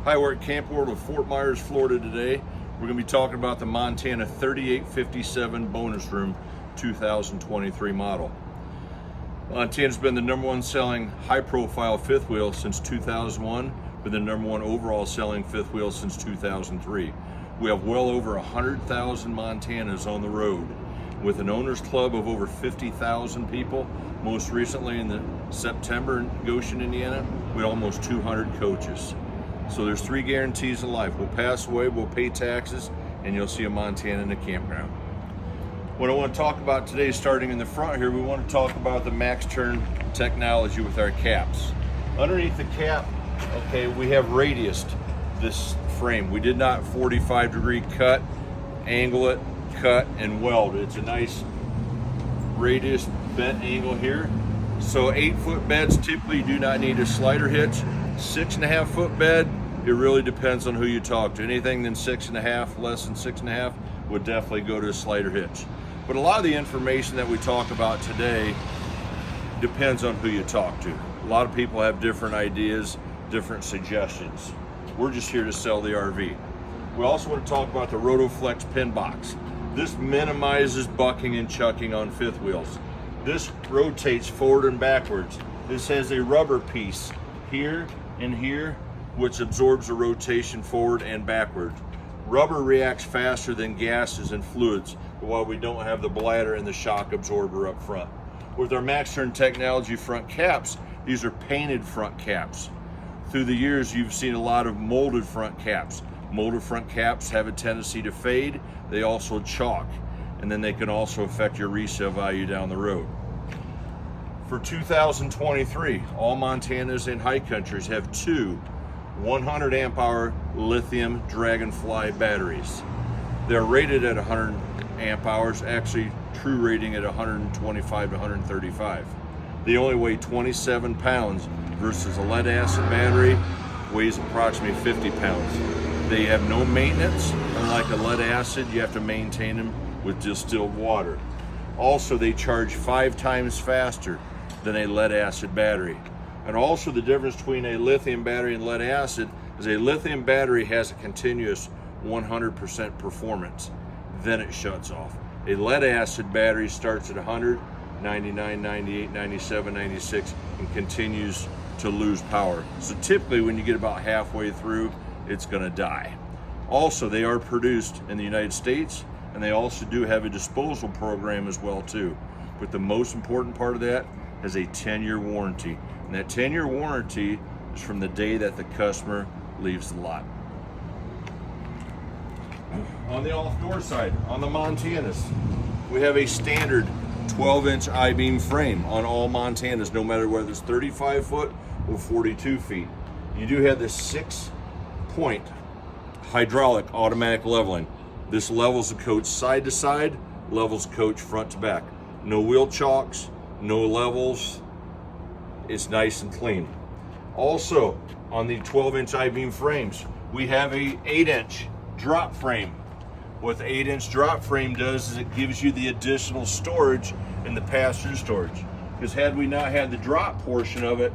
Hi, we're at Camp World of Fort Myers, Florida today. We're going to be talking about the Montana 3857 Bonus Room 2023 model. Montana's been the #1 selling high-profile fifth wheel since 2001, with the #1 overall selling fifth wheel since 2003. We have well over 100,000 Montanas on the road, with an owner's club of over 50,000 people. Most recently in the September in Goshen, Indiana, we had almost 200 coaches. So there's 3 guarantees in life. We'll pass away, we'll pay taxes, and you'll see a Montana in the campground. What I want to talk about today, starting in the front here, we want to talk about the max turn technology with our caps. Underneath the cap, okay, we have radiused this frame. We did not 45-degree cut, angle it, cut, and weld. It's a nice radius bent angle here. So 8-foot beds typically do not need a slider hitch. 6.5-foot bed, it really depends on who you talk to. Anything than 6.5, less than 6.5, would definitely go to a slider hitch. But a lot of the information that we talk about today depends on who you talk to. A lot of people have different ideas, different suggestions. We're just here to sell the RV. We also want to talk about the RotoFlex pin box. This minimizes bucking and chucking on fifth wheels. This rotates forward and backwards. This has a rubber piece here and here, which absorbs the rotation forward and backward. Rubber reacts faster than gases and fluids, while we don't have the bladder and the shock absorber up front. With our max turn technology front caps, these are painted front caps. Through the years, you've seen a lot of molded front caps. Molded front caps have a tendency to fade. They also chalk, and then they can also affect your resale value down the road. For 2023, all Montanas and high countries have 2 100 amp hour lithium Dragonfly batteries. They're rated at 100 amp hours, actually true rating at 125 to 135. They only weigh 27 pounds versus a lead acid battery weighs approximately 50 pounds. They have no maintenance. Unlike a lead acid, you have to maintain them with distilled water. Also, they charge 5 times faster than a lead acid battery. And also the difference between a lithium battery and lead acid is a lithium battery has a continuous 100% performance, then it shuts off. A lead acid battery starts at 100, 99, 98, 97, 96, and continues to lose power. So typically when you get about halfway through, it's gonna die. Also, they are produced in the United States, and they also do have a disposal program as well too. But the most important part of that is a 10-year warranty. And that 10-year warranty is from the day that the customer leaves the lot. On the off-door side, on the Montanas, we have a standard 12-inch I-beam frame on all Montanas, no matter whether it's 35 foot or 42 feet. You do have this 6-point hydraulic automatic leveling. This levels the coach side to side, levels the coach front to back. No wheel chocks, no levels. It's nice and clean. Also, on the 12-inch I-beam frames, we have a 8-inch drop frame. What the 8-inch drop frame does is it gives you the additional storage in the pass-through storage. Because had we not had the drop portion of it,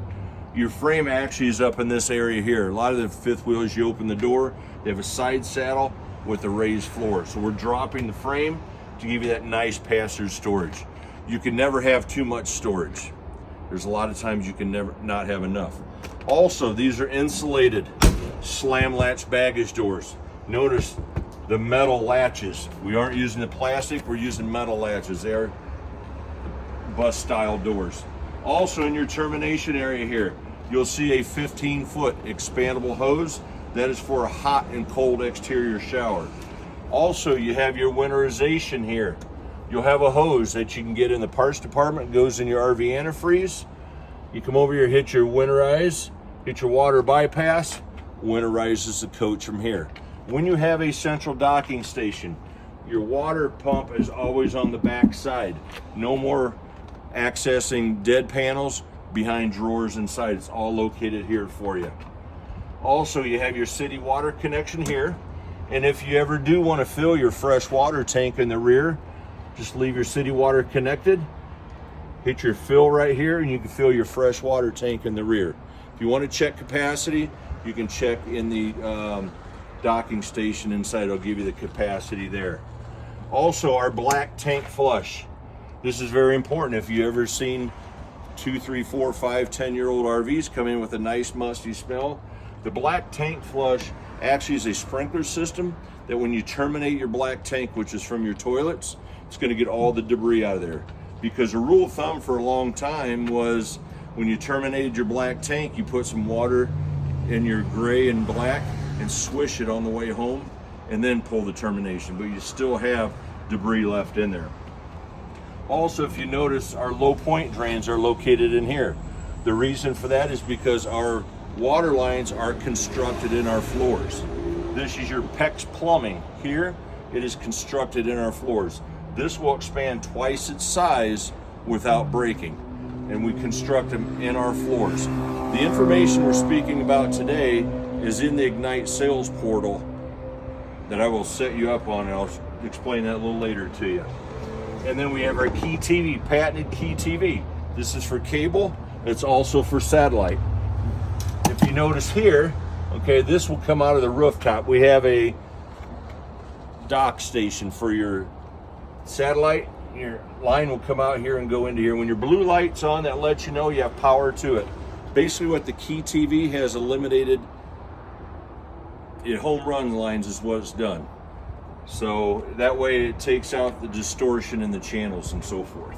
your frame actually is up in this area here. A lot of the fifth wheels, you open the door, they have a side saddle with a raised floor. So we're dropping the frame to give you that nice pass-through storage. You can never have too much storage. There's a lot of times you can never not have enough. Also, these are insulated slam latch baggage doors. Notice the metal latches. We aren't using the plastic, we're using metal latches. They are bus style doors. Also in your termination area here, you'll see a 15-foot expandable hose. That is for a hot and cold exterior shower. Also, you have your winterization here. You'll have a hose that you can get in the parts department, goes in your RV antifreeze. You come over here, hit your winterize, hit your water bypass, winterizes the coach from here. When you have a central docking station, your water pump is always on the back side. No more accessing dead panels behind drawers inside. It's all located here for you. Also, you have your city water connection here. And if you ever do want to fill your fresh water tank in the rear, just leave your city water connected, hit your fill right here, and you can fill your fresh water tank in the rear. If you want to check capacity, you can check in the docking station inside. It'll give you the capacity there. Also, our black tank flush. This is very important. If you ever seen 2, 3, 4, 5, 10-year-old RVs come in with a nice musty smell, the black tank flush actually is a sprinkler system that when you terminate your black tank, which is from your toilets, it's going to get all the debris out of there. Because a rule of thumb for a long time was when you terminated your black tank, you put some water in your gray and black and swish it on the way home and then pull the termination, but you still have debris left in there. Also, if you notice, our low point drains are located in here. The reason for that is because our water lines are constructed in our floors. This is your PEX plumbing. Here, it is constructed in our floors. This will expand twice its size without breaking, and we construct them in our floors. The information we're speaking about today is in the Ignite sales portal that I will set you up on, and I'll explain that a little later to you. And then we have our Key TV, patented Key TV. This is for cable, it's also for satellite. If you notice here, okay, this will come out of the rooftop. We have a dock station for your satellite. Your line will come out here and go into here. When your blue light's on, that lets you know you have power to it. Basically what the Key TV has eliminated, home run lines is what it's done. So that way it takes out the distortion in the channels and so forth.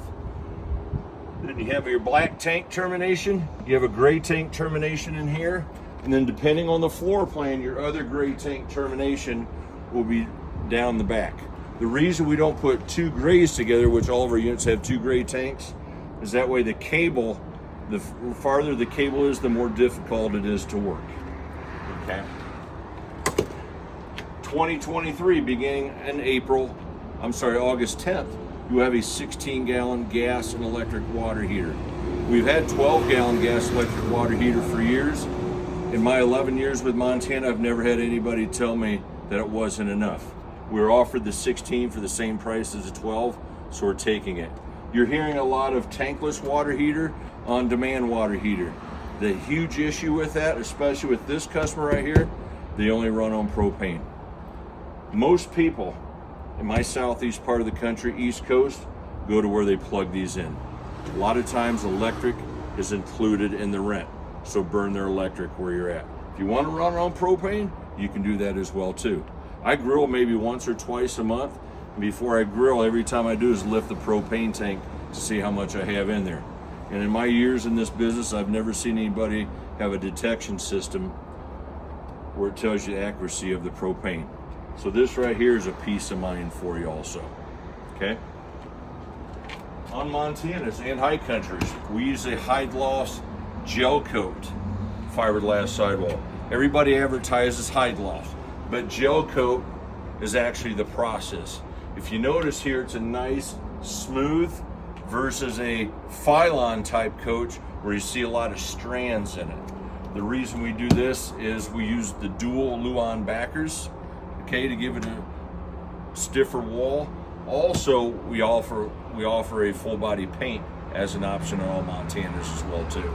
Then you have your black tank termination, you have a gray tank termination in here, and then depending on the floor plan, your other gray tank termination will be down the back. The reason we don't put two grays together, which all of our units have two gray tanks, is that way the cable, the farther the cable is, the more difficult it is to work. Okay. 2023, beginning in August 10th, you have a 16-gallon gas and electric water heater. We've had 12-gallon gas electric water heater for years. In my 11 years with Montana, I've never had anybody tell me that it wasn't enough. We were offered the 16 for the same price as the 12, so we're taking it. You're hearing a lot of tankless water heater, on-demand water heater. The huge issue with that, especially with this customer right here, they only run on propane. Most people in my southeast part of the country, East Coast, go to where they plug these in. A lot of times electric is included in the rent, so burn their electric where you're at. If you want to run on propane, you can do that as well too. I grill maybe once or twice a month, and before I grill, every time I do is lift the propane tank to see how much I have in there. And in my years in this business, I've never seen anybody have a detection system where it tells you the accuracy of the propane. So this right here is a peace of mind for you also, okay? On Montanas and high countries, we use a high gloss gel coat fiberglass sidewall. Everybody advertises high gloss, but gel coat is actually the process. If you notice here, it's a nice smooth versus a Phylon type coat where you see a lot of strands in it. The reason we do this is we use the dual Luan backers, okay, to give it a stiffer wall. Also, we offer a full body paint as an option on all Montanas as well too.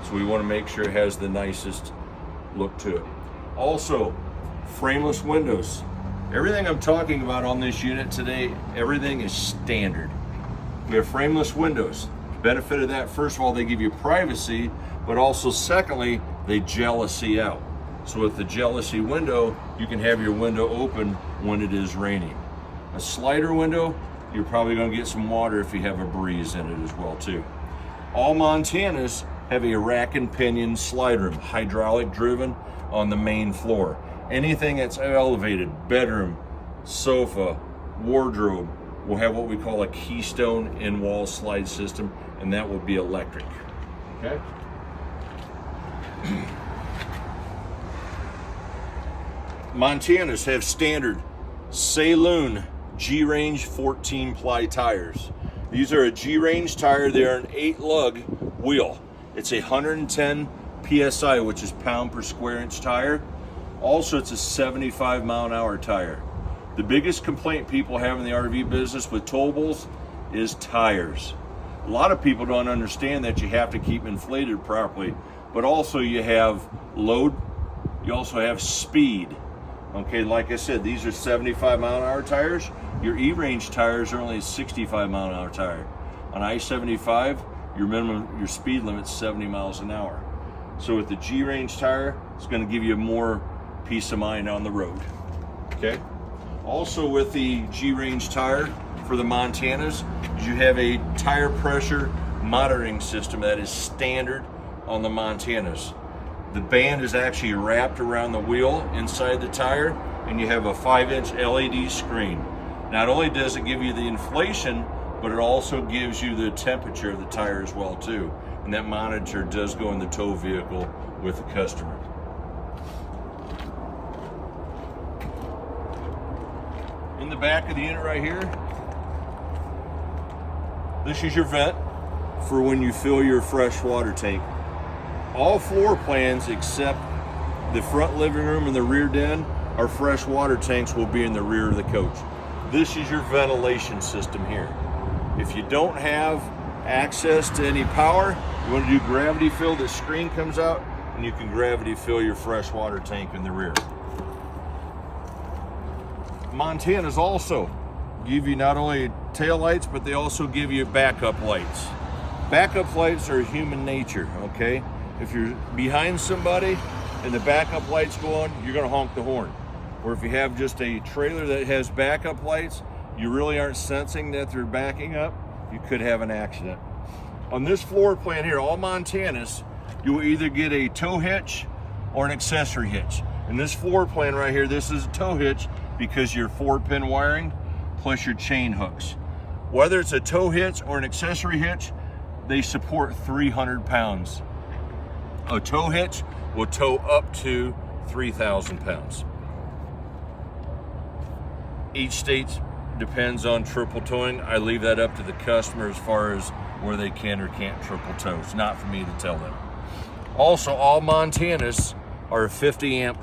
So we want to make sure it has the nicest look to it. Also, frameless windows. Everything I'm talking about on this unit today, everything is standard. We have frameless windows. Benefit of that, first of all, they give you privacy, but also secondly, they jealousy out. So with the jealousy window, you can have your window open when it is raining. A slider window, you're probably going to get some water if you have a breeze in it as well too. All Montanas have a rack and pinion slide room, hydraulic driven on the main floor. Anything that's elevated, bedroom, sofa, wardrobe, will have what we call a keystone in-wall slide system, and that will be electric, okay? Montanas have standard Saloon G-Range 14-ply tires. These are a G-Range tire. They're an 8-lug wheel. It's a 110 PSI, which is pound per square inch tire. Also, it's a 75-mile-an-hour tire. The biggest complaint people have in the RV business with towables is tires. A lot of people don't understand that you have to keep inflated properly, but also you have load You also have speed. Okay, like I said, these are 75-mile-an-hour tires. Your E-range tires are only a 65-mile-an-hour tire. On I-75, your speed limit's 70 miles an hour. So with the G-range tire, it's going to give you more peace of mind on the road. Okay. Also with the G-range tire for the Montanas, you have a tire pressure monitoring system that is standard on the Montanas. The band is actually wrapped around the wheel inside the tire, and you have a 5-inch LED screen. Not only does it give you the inflation, but it also gives you the temperature of the tire as well too. And that monitor does go in the tow vehicle with the customer. In the back of the unit right here, this is your vent for when you fill your fresh water tank. All floor plans except the front living room and the rear den, our fresh water tanks will be in the rear of the coach. This is your ventilation system here. If you don't have access to any power, you want to do gravity fill, this screen comes out and you can gravity fill your fresh water tank in the rear. Montanas also give you not only tail lights, but they also give you backup lights. Backup lights are human nature, okay? If you're behind somebody and the backup lights go on, you're gonna honk the horn. Or if you have just a trailer that has backup lights, you really aren't sensing that they're backing up, you could have an accident. On this floor plan here, all Montanas, you will either get a tow hitch or an accessory hitch. In this floor plan right here, this is a tow hitch because your 4-pin wiring plus your chain hooks. Whether it's a tow hitch or an accessory hitch, they support 300 pounds. A tow hitch will tow up to 3,000 pounds. Each state depends on triple towing. I leave that up to the customer as far as where they can or can't triple tow. It's not for me to tell them. Also, all Montanas are a 50 amp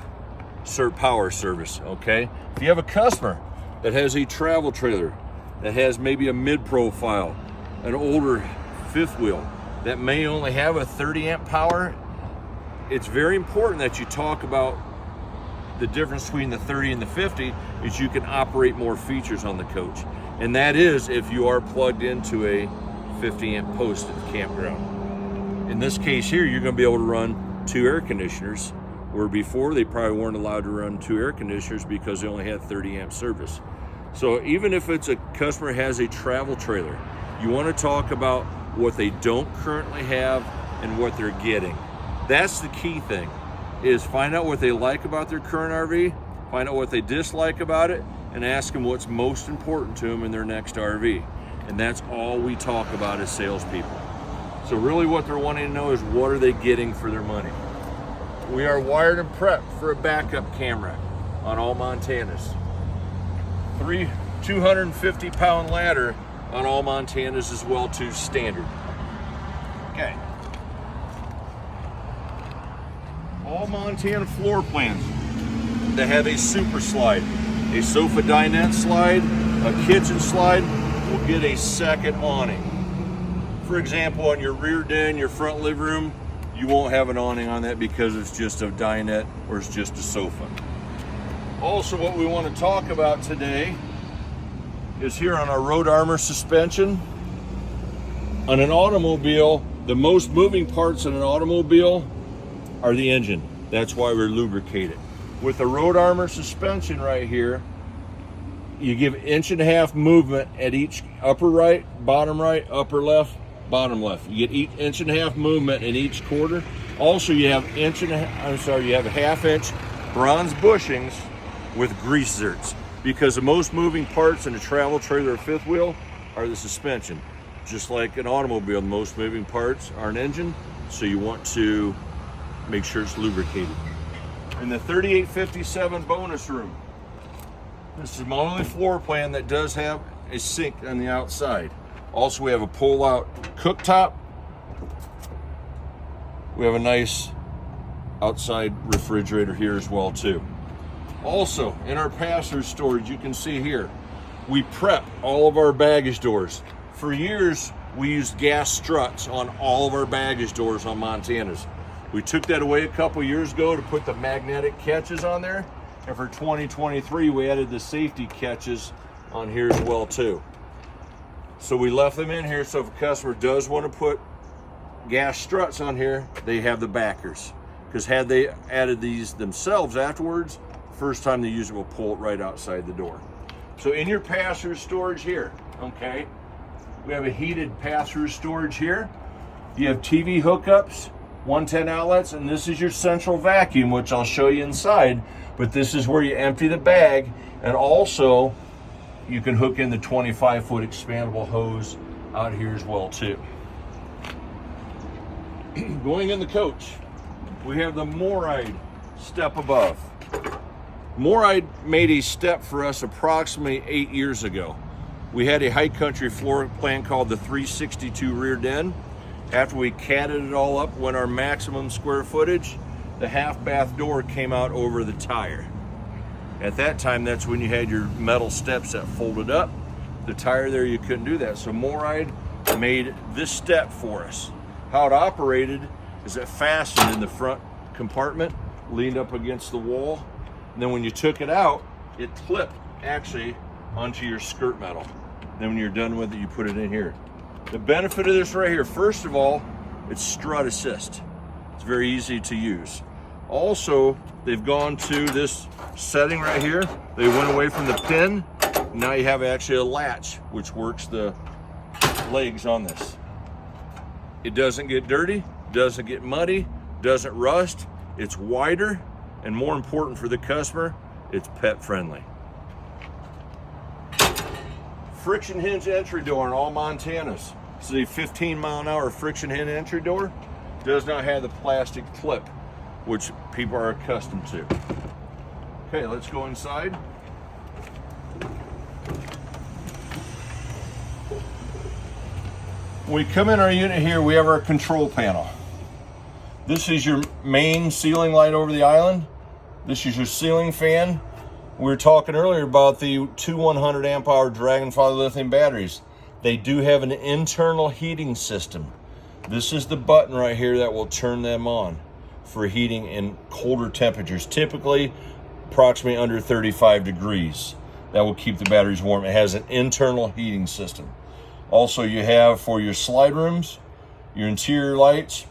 power service, okay? If you have a customer that has a travel trailer that has maybe a mid-profile, an older fifth wheel that may only have a 30 amp power, it's very important that you talk about the difference between the 30 and the 50 is you can operate more features on the coach. And that is if you are plugged into a 50 amp post at the campground. In this case here, you're gonna be able to run 2 air conditioners, where before they probably weren't allowed to run 2 air conditioners because they only had 30 amp service. So even if it's a customer has a travel trailer, you wanna talk about what they don't currently have and what they're getting. That's the key thing, is find out what they like about their current RV, find out what they dislike about it, and ask them what's most important to them in their next RV. And that's all we talk about as salespeople. So really what they're wanting to know is what are they getting for their money. We are wired and prepped for a backup camera on all Montanas. 250 pound ladder on all Montanas as well too, standard. Okay. All Montana floor plans that have a super slide, a sofa dinette slide, a kitchen slide, will get a second awning. For example, on your rear den, your front living room, you won't have an awning on that because it's just a dinette or it's just a sofa. Also, what we want to talk about today is here on our road armor suspension. On an automobile, the most moving parts in an automobile are the engine. That's why we lubricate it. With the road armor suspension right here, you give 1.5 inch movement at each upper right, upper left, bottom left. You get each 1.5 inch movement in each quarter. Also, you have you have a 1/2 inch bronze bushings with grease zerks, because the most moving parts in a travel trailer or fifth wheel are the suspension. Just like an automobile, the most moving parts are an engine, so you want to make sure it's lubricated. In the 3857 bonus room, this is my only floor plan that does have a sink on the outside. Also, we have a pull-out cooktop. We have a nice outside refrigerator here as well too. Also, in our passenger storage, you can see here, we prep all of our baggage doors. For years, we used gas struts on all of our baggage doors on Montanas. We took that away a couple years ago to put the magnetic catches on there. And for 2023, we added the safety catches on here as well too. So we left them in here so if a customer does want to put gas struts on here, they have the backers. Because had they added these themselves afterwards, first time they use it will pull it right outside the door. So in your pass-through storage here, okay, we have a heated pass-through storage here. You have TV hookups, 110 outlets, and this is your central vacuum, which I'll show you inside, but this is where you empty the bag, and also you can hook in the 25-foot expandable hose out here as well too. Going in the coach, we have the Moride step above. Moride made a step for us approximately 8 years ago. We had a high country floor plan called the 362 rear den. After we catted it all up, when our maximum square footage, the half bath door came out over the tire. At that time, that's when you had your metal steps that folded up. The tire there, you couldn't do that. So Moride made this step for us. How it operated is it fastened in the front compartment, leaned up against the wall. And then when you took it out, it clipped actually onto your skirt metal. Then when you're done with it, you put it in here. The benefit of this right here, first of all, it's strut assist. It's very easy to use. Also, they've gone to this setting right here. They went away from the pin. Now you have actually a latch, which works the legs on this. It doesn't get dirty, doesn't get muddy, doesn't rust. It's wider, and more important for the customer, it's pet friendly. Friction hinge entry door in all Montanas. This is a 15-mile-an-hour friction hinge entry door. Does not have the plastic clip, which people are accustomed to. Okay, let's go inside. When we come in our unit here, we have our control panel. This is your main ceiling light over the island. This is your ceiling fan. We were talking earlier about the two 100 amp hour Dragonfly lithium batteries. They do have an internal heating system. This is the button right here that will turn them on for heating in colder temperatures, typically approximately under 35 degrees. That will keep the batteries warm. It has an internal heating system. Also, you have for your slide rooms, your interior lights,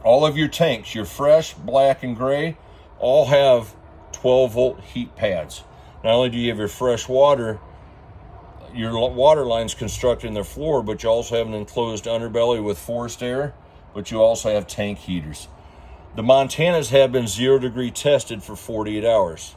all of your tanks, your fresh, black, and gray, all have 12-volt heat pads. Not only do you have your fresh water, your water lines constructed in the floor, but you also have an enclosed underbelly with forced air, but you also have tank heaters. The Montanas have been 0-degree tested for 48 hours.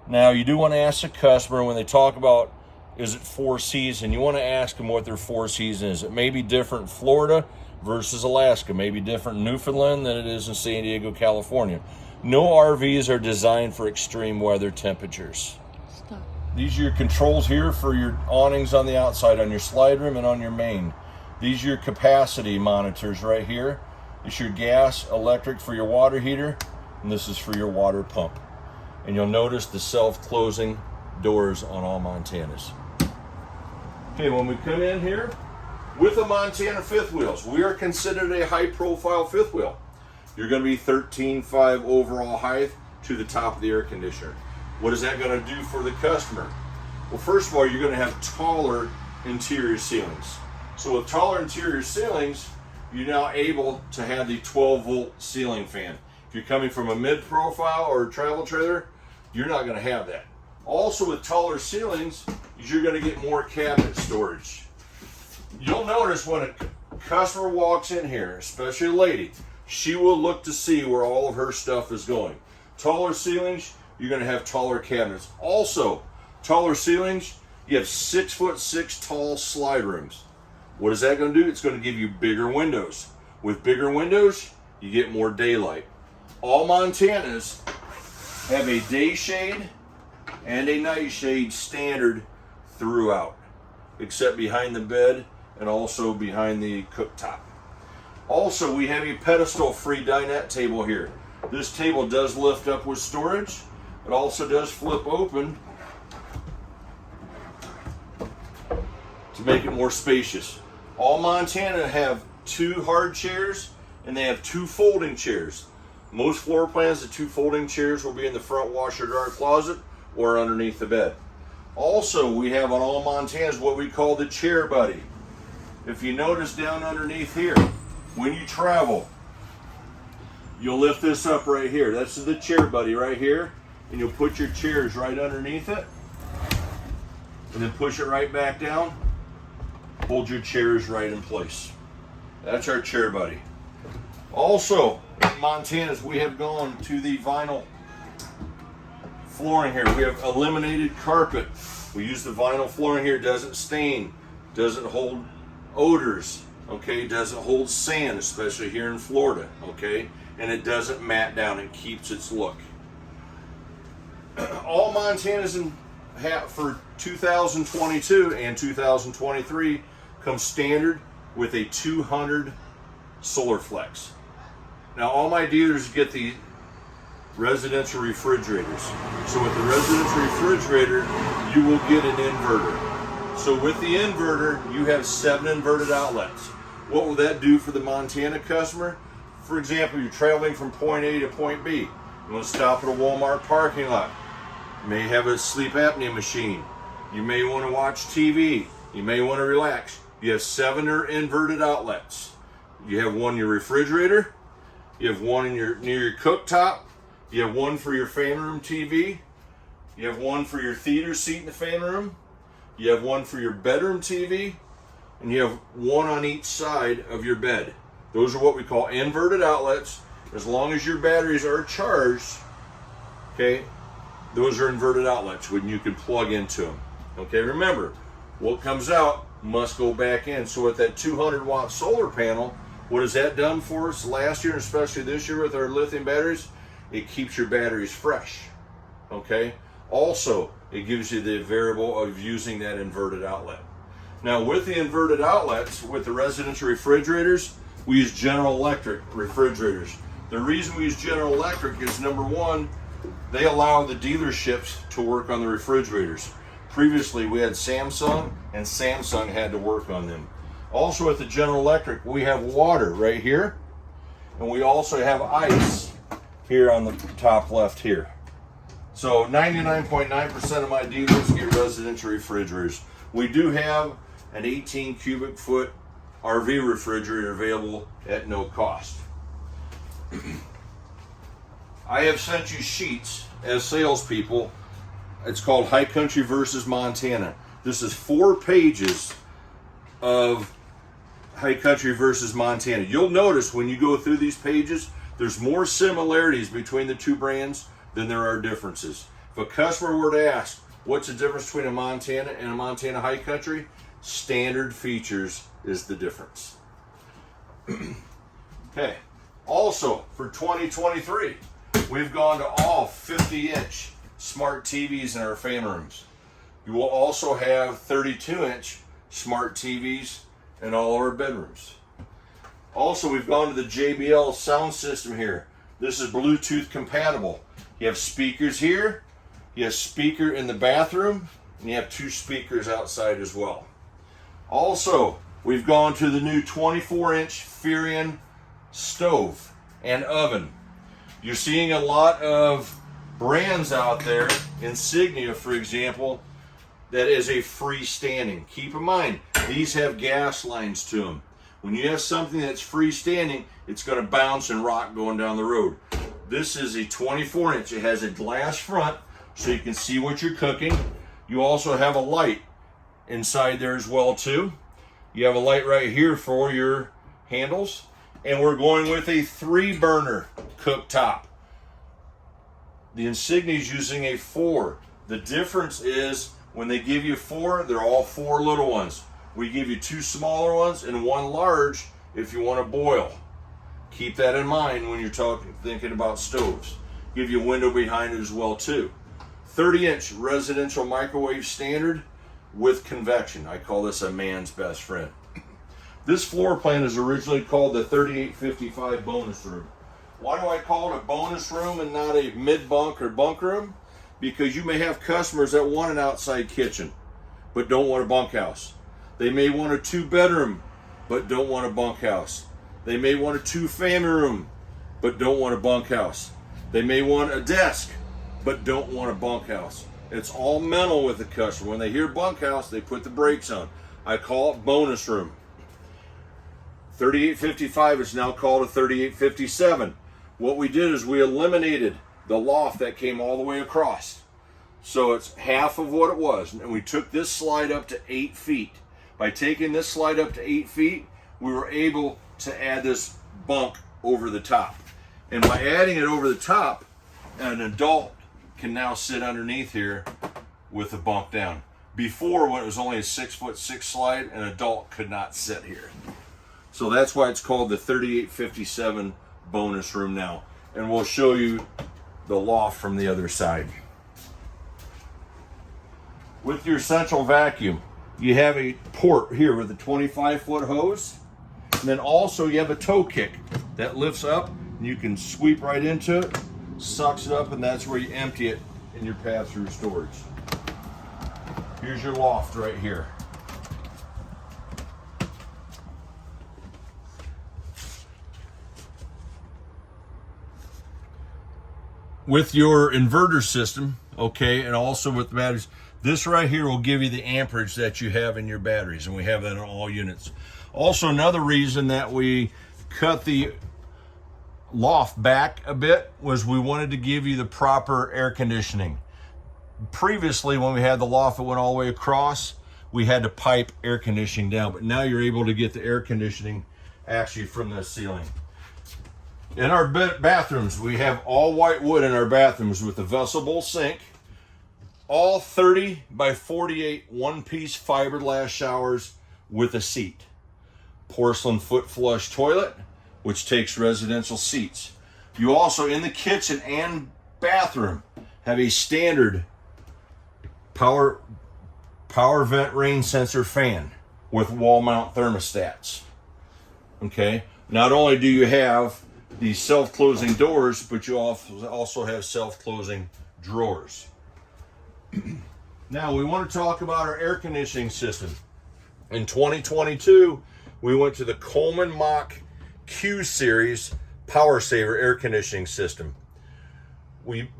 Now, you do want to ask the customer when they talk about, is it 4 season? You want to ask them what their 4 season is. It may be different in Florida versus Alaska, maybe different in Newfoundland than it is in San Diego, California. No RVs are designed for extreme weather temperatures. Stop. These are your controls here for your awnings on the outside, on your slide room and on your main. These are your capacity monitors right here. It's your gas, electric for your water heater, and this is for your water pump. And you'll notice the self-closing doors on all Montanas. Okay, when we come in here with the Montana fifth wheels, we are considered a high-profile fifth wheel. You're going to be 13.5 overall height to the top of the air conditioner. What is that going to do for the customer? Well, first of all, you're going to have taller interior ceilings. So with taller interior ceilings, you're now able to have the 12-volt ceiling fan. If you're coming from a mid-profile or a travel trailer, you're not going to have that. Also, with taller ceilings, you're going to get more cabinet storage. You'll notice when a customer walks in here, especially a lady, she will look to see where all of her stuff is going. Taller ceilings, you're going to have taller cabinets. Also, taller ceilings, you have 6'6" tall slide rooms. What is that going to do? It's going to give you bigger windows. With bigger windows, you get more daylight. All Montanas have a day shade and a night shade standard throughout, except behind the bed and also behind the cooktop. Also, we have a pedestal-free dinette table here. This table does lift up with storage. It also does flip open to make it more spacious. All Montana have 2 hard chairs and they have 2 folding chairs. Most floor plans, the 2 folding chairs will be in the front washer dryer closet or underneath the bed. Also, we have on all Montanas what we call the chair buddy. If you notice down underneath here, when you travel, you'll lift this up right here. That's the chair buddy right here, and you'll put your chairs right underneath it, and then push it right back down. Hold your chairs right in place. That's our chair buddy. Also, in Montanas, we have gone to the vinyl flooring here. We have eliminated carpet. We use the vinyl flooring here. It doesn't stain, doesn't hold odors, okay? It doesn't hold sand, especially here in Florida, okay? And it doesn't mat down. It keeps its look. All Montanas for 2022 and 2023 come standard with a 200 solar flex. Now, all my dealers get the residential refrigerators. So with the residential refrigerator, you will get an inverter. So with the inverter, you have 7 inverted outlets. What will that do for the Montana customer? For example, you're traveling from point A to point B. You want to stop at a Walmart parking lot. You may have a sleep apnea machine. You may want to watch TV. You may want to relax. You have 7 inverted outlets. You have one in your refrigerator. You have one near your cooktop. You have one for your fan room TV. You have one for your theater seat in the fan room. You have one for your bedroom TV. And you have one on each side of your bed. Those are what we call inverted outlets. As long as your batteries are charged, okay, those are inverted outlets when you can plug into them. Okay, remember, what comes out must go back in. So with that 200 watt solar panel, what has that done for us last year, and especially this year with our lithium batteries? It keeps your batteries fresh, okay? Also, it gives you the variable of using that inverted outlet. Now, with the inverted outlets, with the residential refrigerators, we use General Electric refrigerators. The reason we use General Electric is, number one, they allow the dealerships to work on the refrigerators. Previously, we had Samsung, and Samsung had to work on them. Also, with the General Electric, we have water right here, and we also have ice here on the top left here. So 99.9% of my dealers get residential refrigerators. We do have an 18 cubic foot RV refrigerator available at no cost. I have sent you sheets as salespeople. It's called High Country versus Montana. This is 4 pages of High Country versus Montana. You'll notice when you go through these pages, there's more similarities between the 2 brands than there are differences. If a customer were to ask, what's the difference between a Montana and a Montana High Country? Standard features is the difference. Okay. Also, for 2023, we've gone to all 50-inch smart TVs in our fan rooms. You will also have 32-inch smart TVs in all of our bedrooms. Also, we've gone to the JBL sound system here. This is Bluetooth compatible. You have speakers here, you have speaker in the bathroom, and you have 2 speakers outside as well. Also, we've gone to the new 24-inch Furion stove and oven. You're seeing a lot of brands out there, Insignia for example, that is a freestanding. Keep in mind, these have gas lines to them. When you have something that's freestanding, it's going to bounce and rock going down the road. This is a 24-inch. It has a glass front so you can see what you're cooking. You also have a light inside there as well too. You have a light right here for your handles. And we're going with a 3-burner cooktop. The Insignia is using a 4. The difference is when they give you 4, they're all 4 little ones. We give you 2 smaller ones and 1 large if you want to boil. Keep that in mind when you're thinking about stoves. Give you a window behind it as well too. 30-inch residential microwave standard with convection. I call this a man's best friend. This floor plan is originally called the 3855 bonus room. Why do I call it a bonus room and not a mid-bunk or bunk room? Because you may have customers that want an outside kitchen but don't want a bunkhouse. They may want a 2-bedroom but don't want a bunkhouse. They may want a 2-family room, but don't want a bunkhouse. They may want a desk, but don't want a bunkhouse. It's all mental with the customer. When they hear bunkhouse, they put the brakes on. I call it bonus room. 3855 is now called a 3857. What we did is we eliminated the loft that came all the way across. So it's half of what it was. And we took this slide up to 8 feet. By taking this slide up to 8 feet, we were able to add this bunk over the top. And by adding it over the top, an adult can now sit underneath here with the bunk down. Before, when it was only a 6'6" slide, an adult could not sit here. So that's why it's called the 3857 bonus room now. And we'll show you the loft from the other side. With your central vacuum, you have a port here with a 25-foot hose. And then also you have a toe kick that lifts up and you can sweep right into it, sucks it up, and that's where you empty it in your pass-through storage. Here's your loft right here. With your inverter system, okay, and also with the batteries, this right here will give you the amperage that you have in your batteries, and we have that on all units. Also, another reason that we cut the loft back a bit was we wanted to give you the proper air conditioning. Previously, when we had the loft that went all the way across, we had to pipe air conditioning down, but now you're able to get the air conditioning actually from the ceiling. In our bathrooms, we have all white wood in our bathrooms with a vessel bowl sink, all 30 by 48 one-piece fiberglass showers with a seat. Porcelain foot flush toilet, which takes residential seats. You also, in the kitchen and bathroom, have a standard power vent rain sensor fan with wall mount thermostats. Okay, not only do you have these self-closing doors, but you also have self-closing drawers. Now we want to talk about our air conditioning system. In 2022, we went to the Coleman Mach Q Series Power Saver air conditioning system.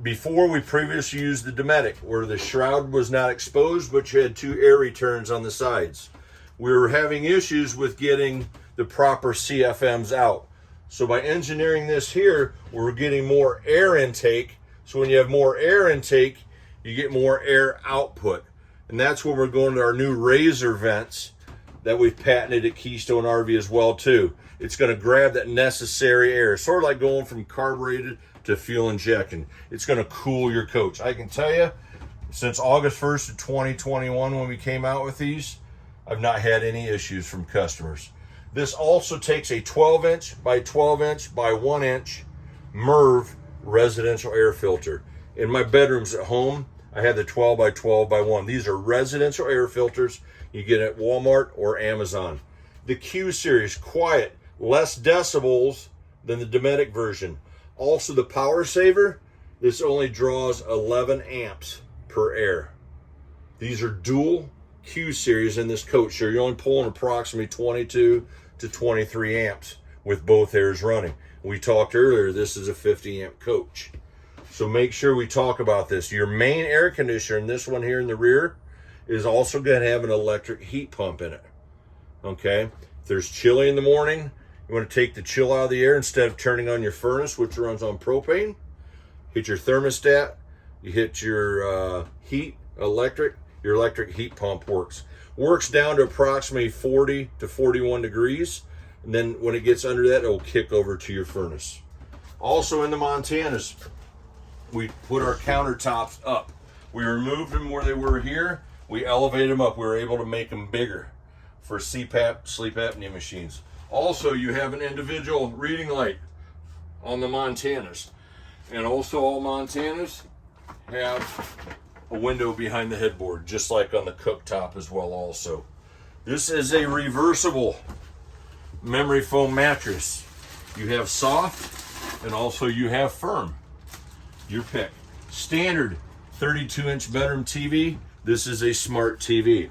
Before we previously used the Dometic, where the shroud was not exposed, but you had 2 air returns on the sides. We were having issues with getting the proper CFMs out. So by engineering this here, we're getting more air intake. So when you have more air intake, you get more air output. And that's when we're going to our new Razor vents that we've patented at Keystone RV as well too. It's going to grab that necessary air, sort of like going from carbureted to fuel injection. It's going to cool your coach. I can tell you, since August 1st of 2021 when we came out with these, I've not had any issues from customers. This also takes a 12-inch by 12-inch by 1-inch MERV residential air filter. In my bedrooms at home, I have the 12 by 12 by 1. These are residential air filters you get at Walmart or Amazon. The Q Series, quiet, less decibels than the Dometic version. Also the Power Saver, this only draws 11 amps per air. These are dual Q Series in this coach. So you're only pulling approximately 22 to 23 amps with both airs running. We talked earlier, this is a 50 amp coach. So make sure we talk about this. Your main air conditioner, and this one here in the rear, is also going to have an electric heat pump in it. Okay? If there's chilly in the morning, you want to take the chill out of the air instead of turning on your furnace, which runs on propane. Hit your thermostat, you hit your your electric heat pump works down to approximately 40 to 41 degrees, and then when it gets under that, it will kick over to your furnace. Also in the Montanas, we put our countertops up. We removed them where they were here, we elevated them up. We were able to make them bigger for CPAP, sleep apnea machines. Also, you have an individual reading light on the Montanas, and also all Montanas have a window behind the headboard, just like on the cooktop as well also. This is a reversible memory foam mattress. You have soft and also you have firm. Your pick. Standard 32-inch bedroom TV. This is a smart TV.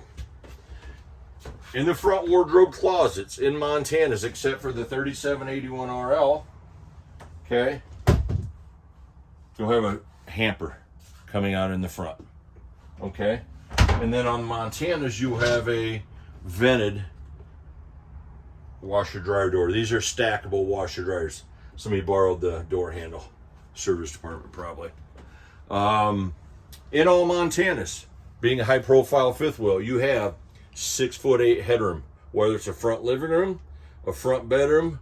In the front wardrobe closets in Montana's, except for the 3781 RL, okay, you'll have a hamper coming out in the front, okay? And then on Montana's, you'll have a vented washer dryer door. These are stackable washer dryers. Somebody borrowed the door handle, service department probably. In all Montana's, being a high profile fifth wheel, you have 6'8" headroom, whether it's a front living room, a front bedroom,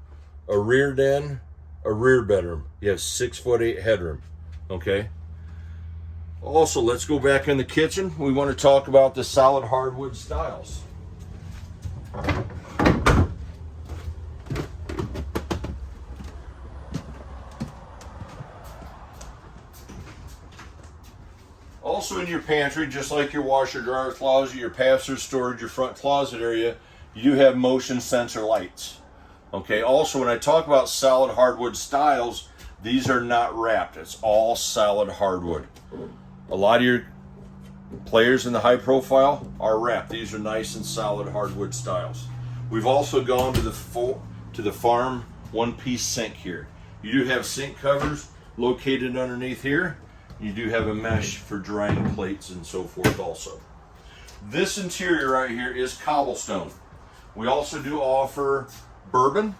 a rear den, a rear bedroom. You have 6'8" headroom, okay? Also, let's go back in the kitchen. We want to talk about the solid hardwood styles. Also in your pantry, just like your washer dryer closet, your pass-through storage, your front closet area, you do have motion sensor lights. Okay, also when I talk about solid hardwood styles, these are not wrapped. It's all solid hardwood. A lot of your players in the high profile are wrapped. These are nice and solid hardwood styles. We've also gone to the farm one-piece sink here. You do have sink covers located underneath here. You do have a mesh for drying plates and so forth also. This interior right here is cobblestone. We also do offer bourbon,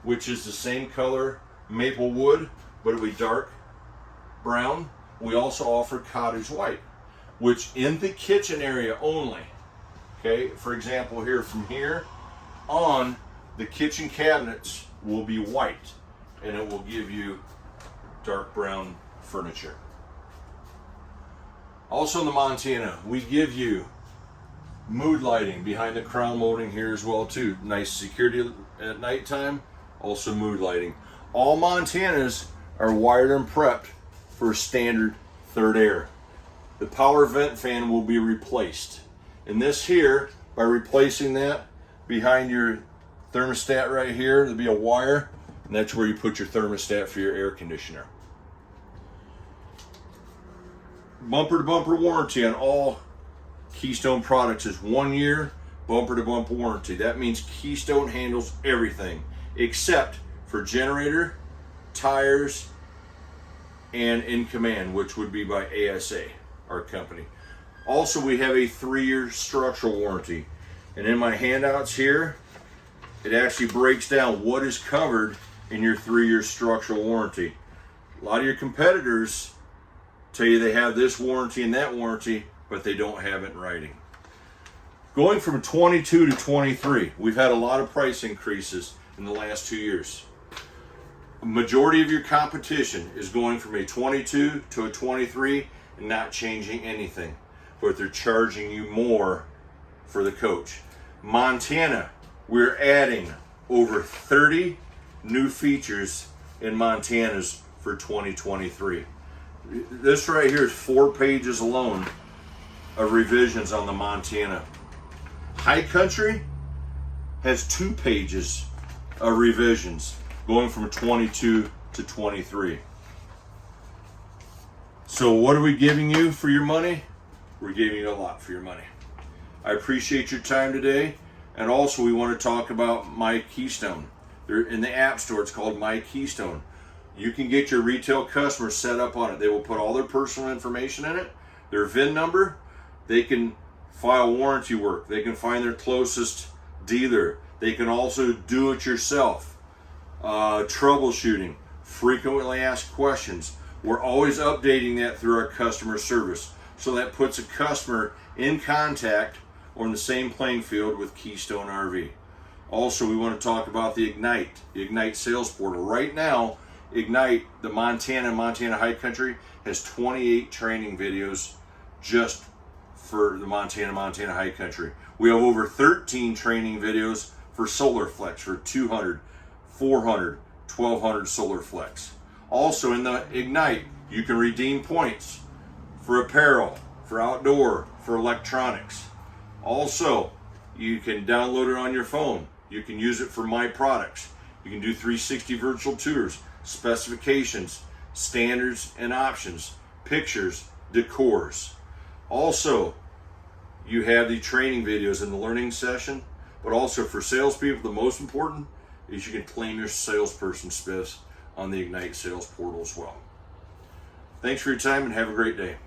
which is the same color maple wood, but it'll be dark brown. We also offer cottage white, which in the kitchen area only. Okay, for example, here from here on, the kitchen cabinets will be white, and it will give you dark brown furniture. Also in the Montana, we give you mood lighting behind the crown molding here as well too. Nice security at nighttime, also mood lighting. All Montanas are wired and prepped for standard third air. The power vent fan will be replaced. And this here, by replacing that behind your thermostat right here, there'll be a wire, and that's where you put your thermostat for your air conditioner. Bumper to bumper warranty on all Keystone products is 1 year bumper to bumper warranty. That means Keystone handles everything except for generator, tires, and in command, which would be by ASA, our company. Also, we have a 3-year structural warranty. And in my handouts here, it actually breaks down what is covered in your 3-year structural warranty. A lot of your competitors tell you they have this warranty and that warranty, but they don't have it in writing. Going from 22 to 23, we've had a lot of price increases in the last 2 years. A majority of your competition is going from a 22 to a 23 and not changing anything, but they're charging you more for the coach. Montana, we're adding over 30 new features in Montana's for 2023. This right here is 4 pages alone of revisions on the Montana. High Country has 2 pages of revisions going from 22 to 23. So what are we giving you for your money? We're giving you a lot for your money. I appreciate your time today. And also we want to talk about My Keystone. They're in the App Store. It's called My Keystone. You can get your retail customers set up on it. They will put all their personal information in it, their VIN number. They can file warranty work. They can find their closest dealer. They can also do it yourself. Troubleshooting, frequently asked questions. We're always updating that through our customer service. So that puts a customer in contact or in the same playing field with Keystone RV. Also, we want to talk about the Ignite sales portal. Right now, Ignite, the Montana High Country, has 28 training videos just for the Montana High Country. We have over 13 training videos for Solar Flex for 200, 400, 1200 Solar Flex. Also in the Ignite, you can redeem points for apparel, for outdoor, for electronics. Also, you can download it on your phone. You can use it for My Products. You can do 360 virtual tours, specifications, standards and options, pictures, decors. Also, you have the training videos in the learning session. But also for salespeople, the most important is you can claim your salesperson spiffs on the Ignite sales portal as well. Thanks for your time and have a great day.